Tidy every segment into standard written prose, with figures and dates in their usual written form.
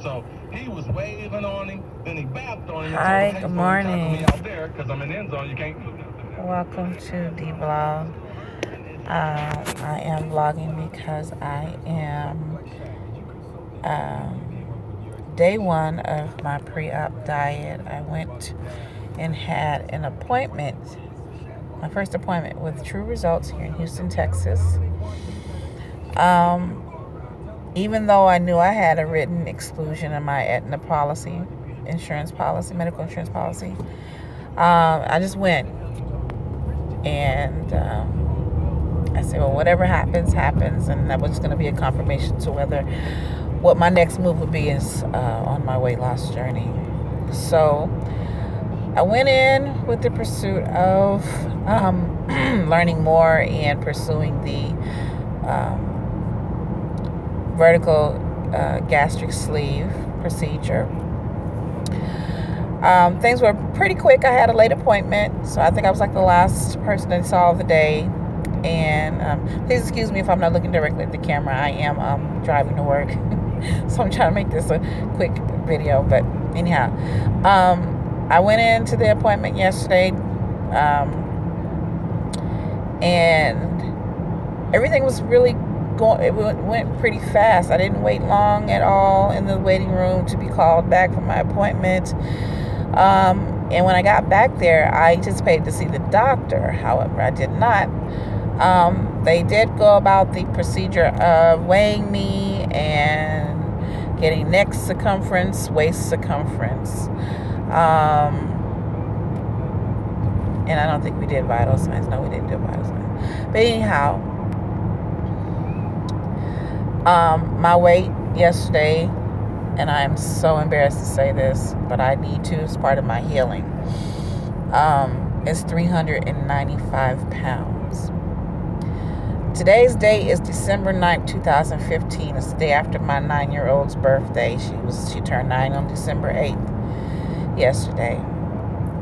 So he was waving on him, then he bapped on him. Hi, good morning. Me out there because I'm in the end zone. You can't do nothing. Welcome to DVLOG. I am vlogging because I am day one of my pre-op diet. I went and had an appointment, my first appointment with True Results here in Houston, Texas. Even though I knew I had a written exclusion in my Aetna policy, medical insurance policy, I just went. And I said, well, whatever happens, happens. And that was going to be a confirmation to what my next move would be is on my weight loss journey. So I went in with the pursuit of learning more and pursuing the vertical gastric sleeve procedure. Things were pretty quick. I had a late appointment, so I think I was like the last person they saw of the day. And please excuse me if I'm not looking directly at the camera. I am driving to work, so I'm trying to make this a quick video. But anyhow, I went into the appointment yesterday, and everything was really it went pretty fast. I didn't wait long at all in the waiting room to be called back from my appointment. And when I got back there, I anticipated to see the doctor. However, I did not. They did go about the procedure of weighing me and getting neck circumference, waist circumference. And I don't think we did vital signs. No, we didn't do vital signs. But anyhow, my weight yesterday, and I am so embarrassed to say this, but I need to, as part of my healing, is 395 pounds. Today's date is December 9th, 2015. It's the day after my 9-year-old's birthday. She turned 9 on December 8th yesterday.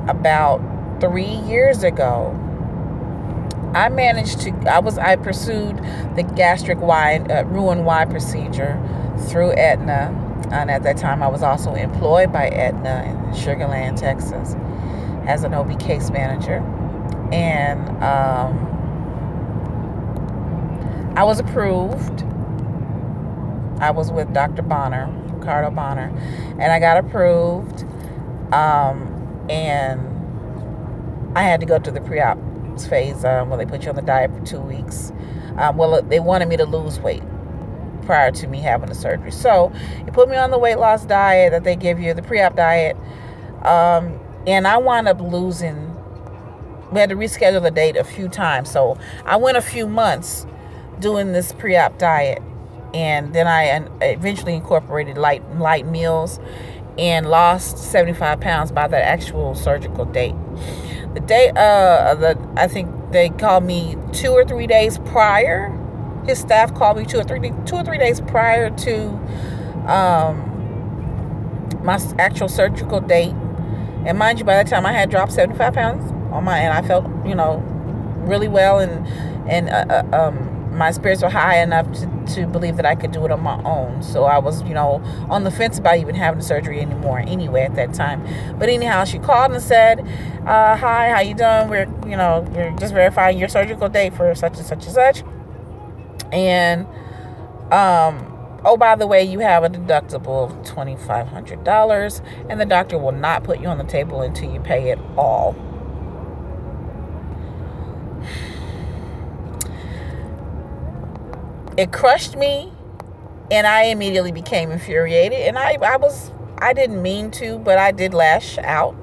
About 3 years ago, I pursued the gastric Roux-en-Y procedure through Aetna. And at that time, I was also employed by Aetna in Sugar Land, Texas, as an OB case manager. And I was approved. I was with Dr. Ricardo Bonner, and I got approved. And I had to go to the pre-op phase where they put you on the diet for 2 weeks. They wanted me to lose weight prior to me having the surgery. So it put me on the weight loss diet that they give you, the pre-op diet. And I wound up losing. We had to reschedule the date a few times. So I went a few months doing this pre-op diet. And then I eventually incorporated light meals and lost 75 pounds by the actual surgical date. The day, I think they called me 2 or 3 days prior. His staff called me 2 or 3 days prior to my actual surgical date. And mind you, by that time I had dropped 75 pounds and I felt, really well, and my spirits were high enough to believe that I could do it on my own. So I was, on the fence about even having the surgery anymore anyway at that time. But anyhow, she called and said, hi, how you doing? We're just verifying your surgical date for such and such and such. And, oh, by the way, you have a deductible of $2,500, and the doctor will not put you on the table until you pay it all. It crushed me, and I immediately became infuriated. And I didn't mean to, but I did lash out.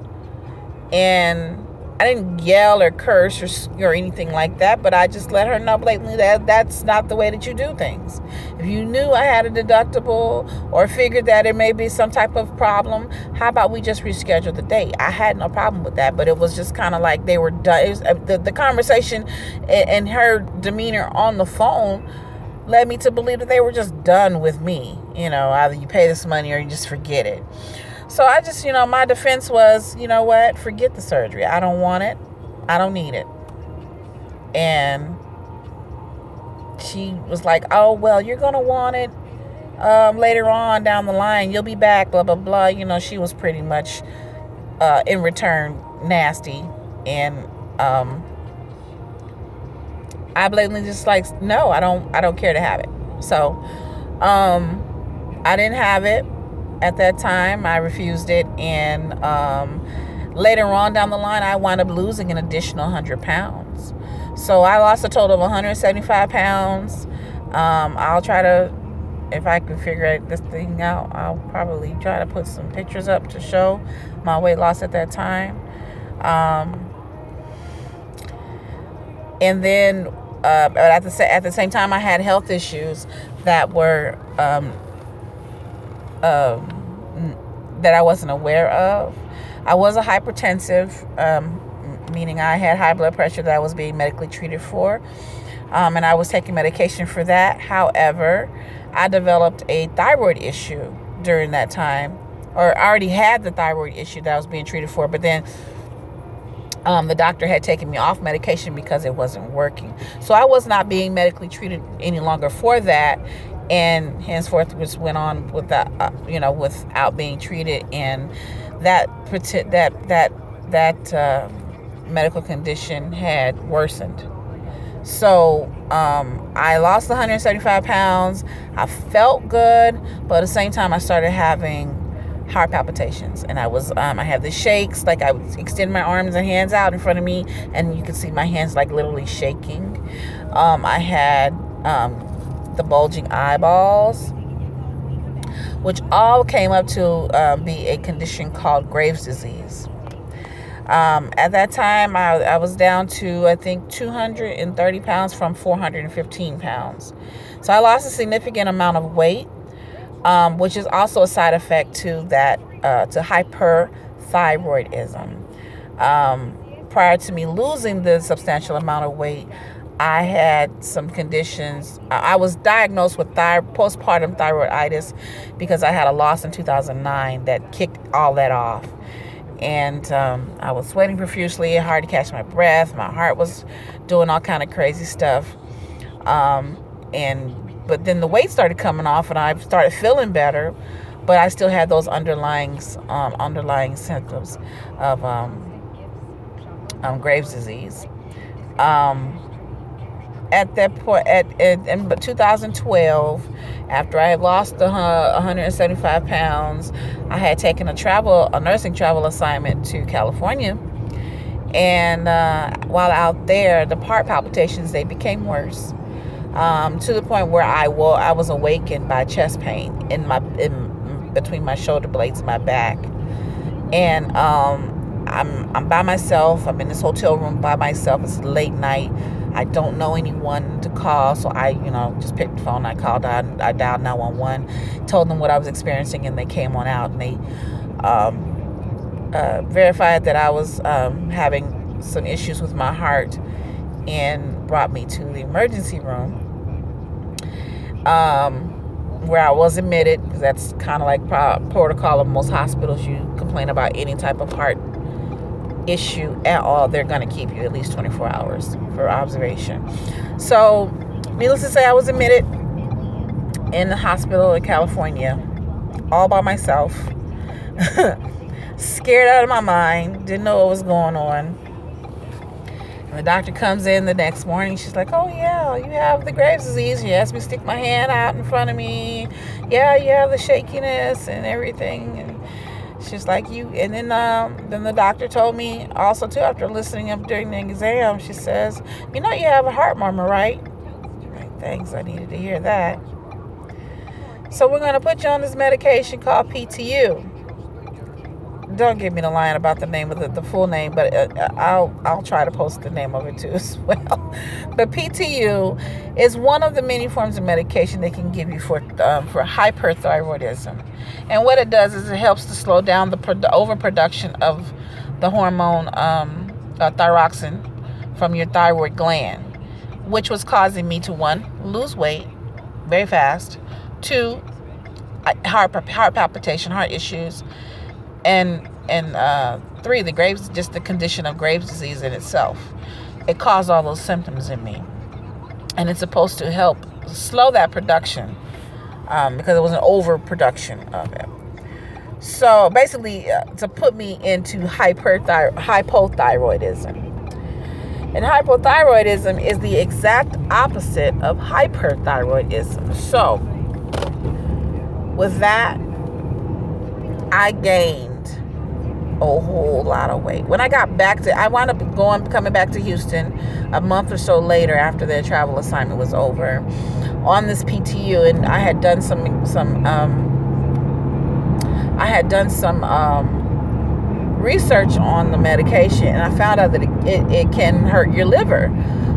And I didn't yell or curse or anything like that, but I just let her know blatantly that that's not the way that you do things. If you knew I had a deductible or figured that there may be some type of problem, how about we just reschedule the date? I had no problem with that, but it was just kind of like they were done. The conversation and her demeanor on the phone led me to believe that they were just done with me. Either you pay this money or you just forget it. So I just, my defense was, what? Forget the surgery. I don't want it. I don't need it. And she was like, oh, well, you're going to want it. later on down the line, you'll be back, blah, blah, blah. You know, she was pretty much, in return, nasty. And I blatantly just like, no, I don't care to have it. So I didn't have it at that time. I refused it. And later on down the line, I wound up losing an additional 100 pounds. So I lost a total of 175 pounds. I'll try to, if I can figure this thing out, I'll probably try to put some pictures up to show my weight loss at that time. And then at the same time, I had health issues that were that I wasn't aware of. I was a hypertensive, meaning I had high blood pressure that I was being medically treated for, and I was taking medication for that. However, I developed a thyroid issue during that time, or I already had the thyroid issue that I was being treated for, but then the doctor had taken me off medication because it wasn't working. So I was not being medically treated any longer for that, and henceforth just went on with that, without being treated, and that medical condition had worsened. So I lost 175 pounds. I felt good, but at the same time, I started having heart palpitations, and I had the shakes. Like, I would extend my arms and hands out in front of me, and you could see my hands like literally shaking. I had the bulging eyeballs, which all came up to be a condition called Graves' disease. At that time, I was down to, I think, 230 pounds from 415 pounds. So I lost a significant amount of weight, which is also a side effect to that, to hyperthyroidism. Prior to me losing the substantial amount of weight, I had some conditions. I was diagnosed with postpartum thyroiditis because I had a loss in 2009 that kicked all that off. And I was sweating profusely, hard to catch my breath. My heart was doing all kind of crazy stuff. But then the weight started coming off, and I started feeling better. But I still had those underlying symptoms of Graves' disease. At that point, in 2012, after I had lost the 175 pounds, I had taken a nursing travel assignment to California. And while out there, the heart palpitations, they became worse, to the point where I was awakened by chest pain in between my shoulder blades and my back. And I'm by myself. I'm in this hotel room by myself. It's late night. I don't know anyone to call, so I, just picked the phone. I dialed 911, told them what I was experiencing, and they came on out, and they verified that I was having some issues with my heart, and brought me to the emergency room, where I was admitted, because that's kind of like protocol of most hospitals. You complain about any type of heart issue at all, they're going to keep you at least 24 hours for observation. So, needless to say, I was admitted in the hospital in California, all by myself, scared out of my mind, didn't know what was going on. And the doctor comes in the next morning. She's like, "Oh yeah, you have the Graves' disease." She asked me to stick my hand out in front of me. Yeah, you have the shakiness and everything. And she's like, and then the doctor told me also too, after listening up during the exam, she says, "You have a heart murmur, right?" Like, thanks, I needed to hear that. "So we're going to put you on this medication called PTU." Don't give me the line about the name of the full name, but I'll try to post the name of it too as well. But PTU is one of the many forms of medication they can give you for hyperthyroidism. And what it does is it helps to slow down the overproduction of the hormone thyroxine from your thyroid gland, which was causing me to, 1, lose weight very fast, 2, heart palpitation, heart issues, and 3, the condition of Graves' disease in itself. It caused all those symptoms in me, and it's supposed to help slow that production because it was an overproduction of it. So basically, to put me into hypothyroidism. And hypothyroidism is the exact opposite of hyperthyroidism. So with that, I gained a whole lot of weight. When I got back to, I wound up coming back to Houston a month or so later after the travel assignment was over on this PTU, and I had done some research on the medication, and I found out that it can hurt your liver.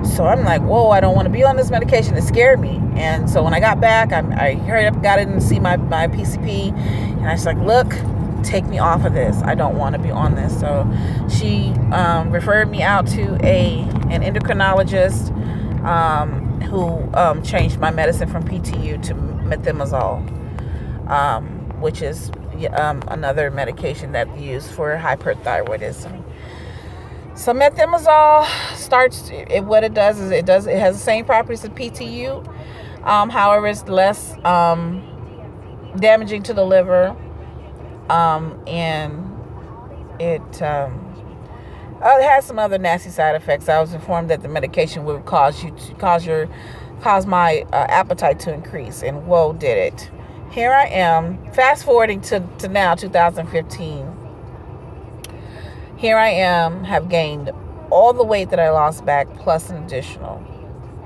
So I'm like, whoa, I don't want to be on this medication. It scared me. And so when I got back, I hurried up, got in and see my PCP, and I was like, look, take me off of this. I don't want to be on this. So she referred me out to an endocrinologist who changed my medicine from PTU to methimazole, which is another medication that we use for hyperthyroidism. So methimazole what it does is it has the same properties as PTU. However, it's less damaging to the liver. And it has some other nasty side effects. I was informed that the medication would cause my appetite to increase, and whoa, did it. Here I am, fast forwarding to now, 2015. Here I am, have gained all the weight that I lost back, plus an additional.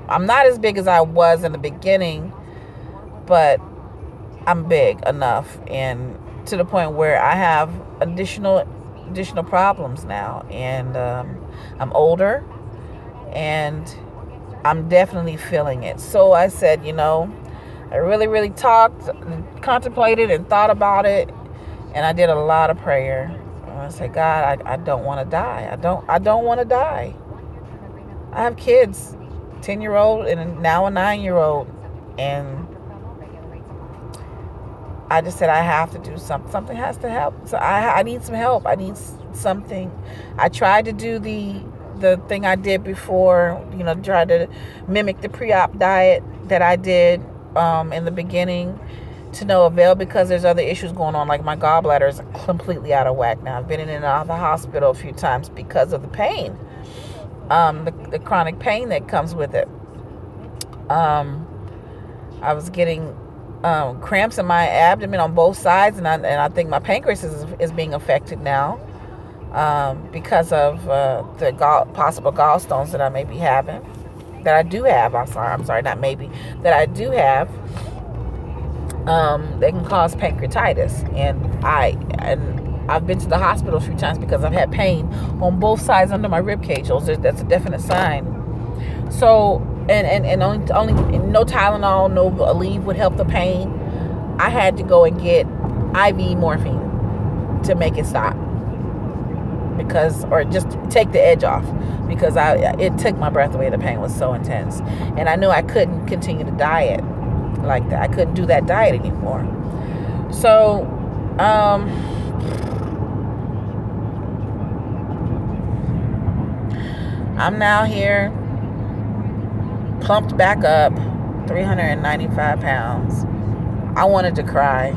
I'm not as big as I was in the beginning, but I'm big enough, and to the point where I have additional problems now, and I'm older, and I'm definitely feeling it. So I said, I really contemplated and thought about it, and I did a lot of prayer. And I said, God, I don't want to die. I don't want to die. I have kids, 10-year-old and now a 9-year-old, and I just said I have to do something. Something has to help. So I need some help. I need something. I tried to do the thing I did before, try to mimic the pre-op diet that I did in the beginning, to no avail, because there's other issues going on. Like my gallbladder is completely out of whack now. I've been in and out of the hospital a few times because of the pain, the chronic pain that comes with it. I was getting cramps in my abdomen on both sides, and I think my pancreas is being affected now because of the possible gallstones that I may be having, that I do have. I'm sorry, not maybe, that I do have. They can cause pancreatitis, and I've been to the hospital a few times because I've had pain on both sides under my rib cage. That's a definite sign. So, and only no Tylenol, no Aleve would help the pain. I had to go and get IV morphine to make it stop, or just take the edge off, because it took my breath away. The pain was so intense, and I knew I couldn't continue to diet like that. I couldn't do that diet anymore. So, I'm now here, plumped back up, 395 pounds. I wanted to cry,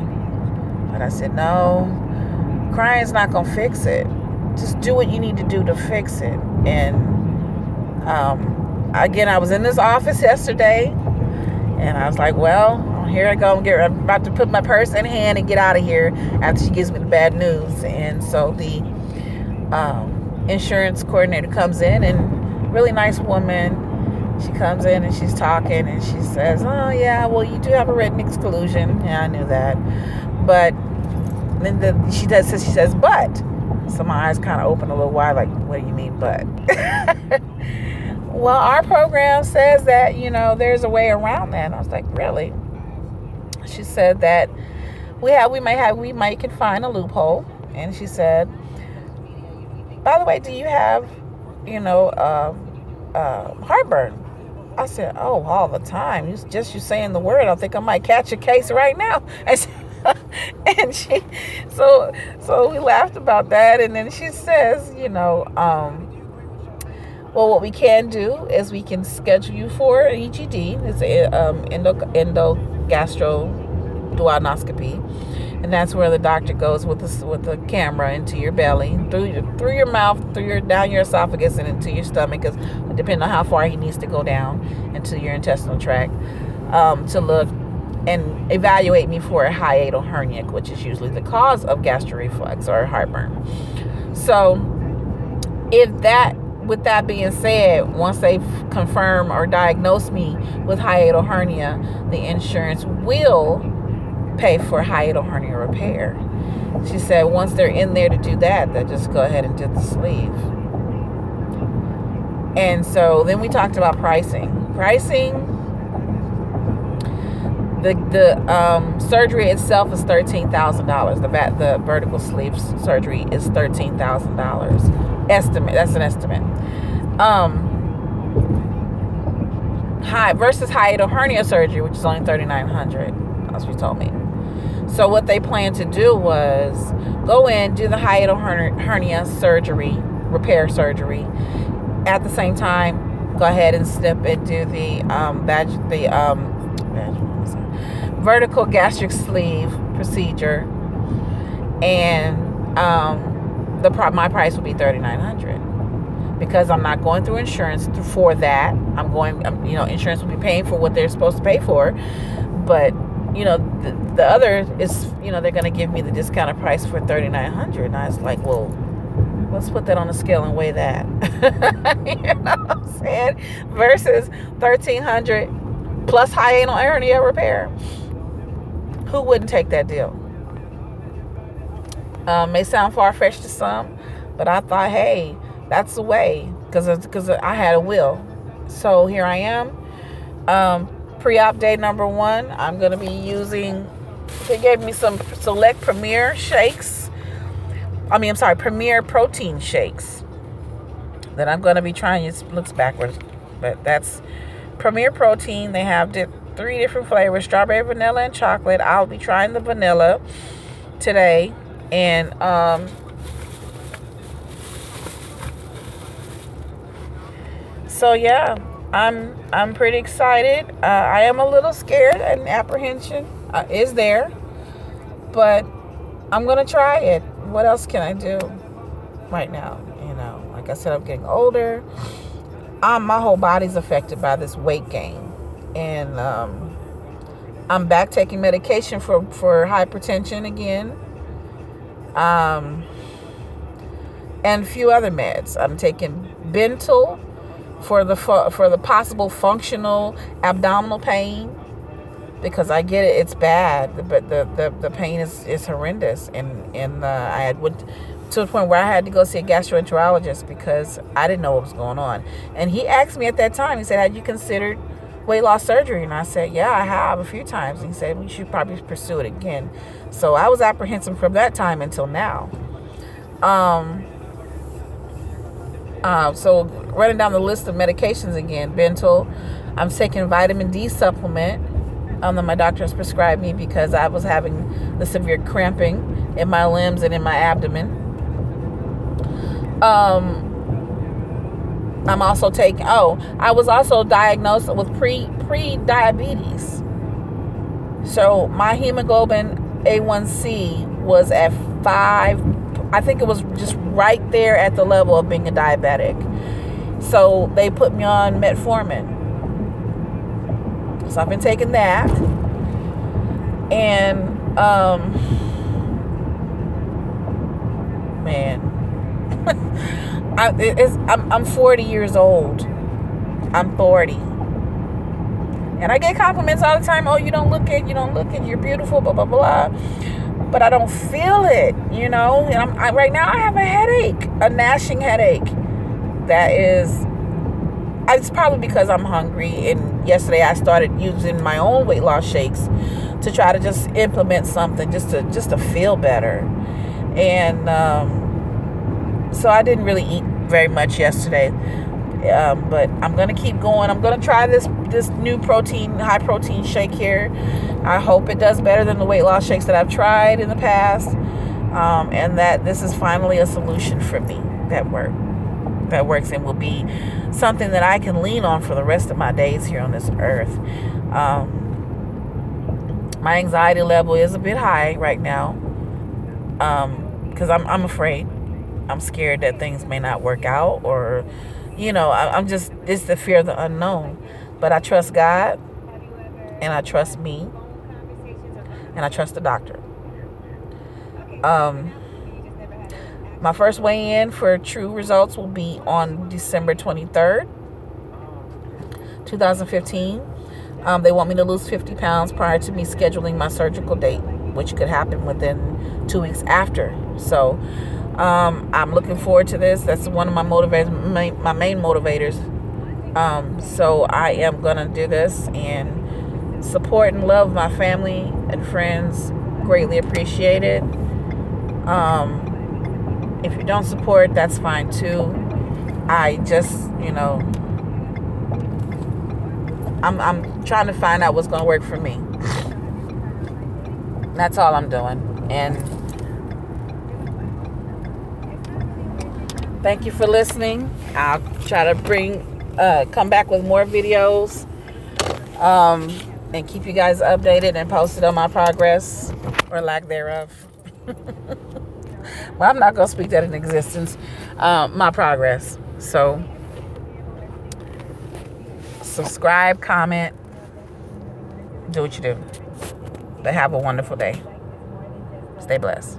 but I said, no, crying's not gonna fix it. Just do what you need to do to fix it. And again, I was in this office yesterday, and I was like, well, here I go. I'm about to put my purse in hand and get out of here after she gives me the bad news. And so the insurance coordinator comes in, and really nice woman. She comes in and she's talking, and she says, oh yeah, well, you do have a written exclusion. Yeah, I knew that. But then she says, but. So my eyes kind of open a little wide, like, what do you mean, but? Well, our program says that, there's a way around that. And I was like, really? She said that we can find a loophole. And she said, by the way, do you have, heartburn? I said, oh, all the time. You saying the word, I think I might catch a case right now. And she, so we laughed about that. And then she says, well, what we can do is we can schedule you for an EGD. It's a endogastro duodenoscopy, and that's where the doctor goes with the camera into your belly, through your mouth, down your esophagus, and into your stomach, because depending on how far he needs to go down into your intestinal tract, to look and evaluate me for a hiatal hernia, which is usually the cause of gastric reflux or heartburn. So, with that being said, once they confirm or diagnose me with hiatal hernia, the insurance will pay for hiatal hernia repair. She said once they're in there to do that, they'll just go ahead and do the sleeve. And so then we talked about pricing. The surgery itself is $13,000. The vertical sleeve surgery is $13,000. Estimate. That's an estimate. Versus hiatal hernia surgery, which is only $3,900. That's what she told me. So what they planned to do was go in, do the hiatal hernia surgery, repair surgery. At the same time, go ahead and snip and do the vertical gastric sleeve procedure, and my price would be $3,900 because I'm not going through insurance for that. Insurance will be paying for what they're supposed to pay for, but the other is, they're going to give me the discounted price for $3,900, and I was like, well, let's put that on a scale and weigh that. You know what I'm saying? Versus $1,300 plus hiatal hernia repair. Who wouldn't take that deal? May sound far-fetched to some, but I thought, hey, that's the way, because I had a will. So here I am. Pre-op day number 1, I'm going to be using, they gave me some select Premier protein shakes that I'm going to be trying. It looks backwards, but that's Premier Protein. They have 3 different flavors: strawberry, vanilla, and chocolate. I'll be trying the vanilla today, and so yeah, I'm pretty excited. I am a little scared, and apprehension is there, but I'm gonna try it. What else can I do right now? Like I said, I'm getting older. My whole body's affected by this weight gain, and I'm back taking medication for hypertension again, and a few other meds. I'm taking Bentyl for the possible functional abdominal pain, because I get it, it's bad, but the pain is horrendous, and I went to the point where I had to go see a gastroenterologist because I didn't know what was going on. And he asked me at that time, he said, have you considered weight loss surgery? And I said, yeah, I have a few times. And he said, we should probably pursue it again. So I was apprehensive from that time until now. So running down the list of medications again: Bentyl. I'm taking vitamin D supplement that my doctor has prescribed me because I was having the severe cramping in my limbs and in my abdomen. I'm also taking, I was also diagnosed with pre-diabetes. So my hemoglobin A1C was at 5. I think it was just right there at the level of being a diabetic. So they put me on metformin. So I've been taking that. And, man, I'm 40 years old. I'm 40. And I get compliments all the time. Oh, you don't look it. You're beautiful, blah, blah, blah. But I don't feel it, And right now I have a headache, a gnashing headache. It's probably because I'm hungry. And yesterday I started using my own weight loss shakes to try to just implement something just to feel better. And so I didn't really eat very much yesterday. But I'm going to keep going. I'm going to try this new high protein shake here. I hope it does better than the weight loss shakes that I've tried in the past. And that this is finally a solution for me that works and will be something that I can lean on for the rest of my days here on this earth. My anxiety level is a bit high right now, because I'm afraid. I'm scared that things may not work out, or, I'm just, it's the fear of the unknown. But I trust God, and I trust me, and I trust the doctor. My first weigh-in for true results will be on December 23rd, 2015. They want me to lose 50 pounds prior to me scheduling my surgical date, which could happen within 2 weeks after. So I'm looking forward to this. That's one of my motivators, my main motivators. So I am going to do this and support and love my family and friends. Greatly appreciate it. If you don't support, that's fine too. I just, I'm trying to find out what's going to work for me. That's all I'm doing. And thank you for listening. I'll try to come back with more videos, and keep you guys updated and posted on my progress or lack thereof. Well, I'm not going to speak that in existence. My progress. So subscribe, comment, do what you do. But have a wonderful day. Stay blessed.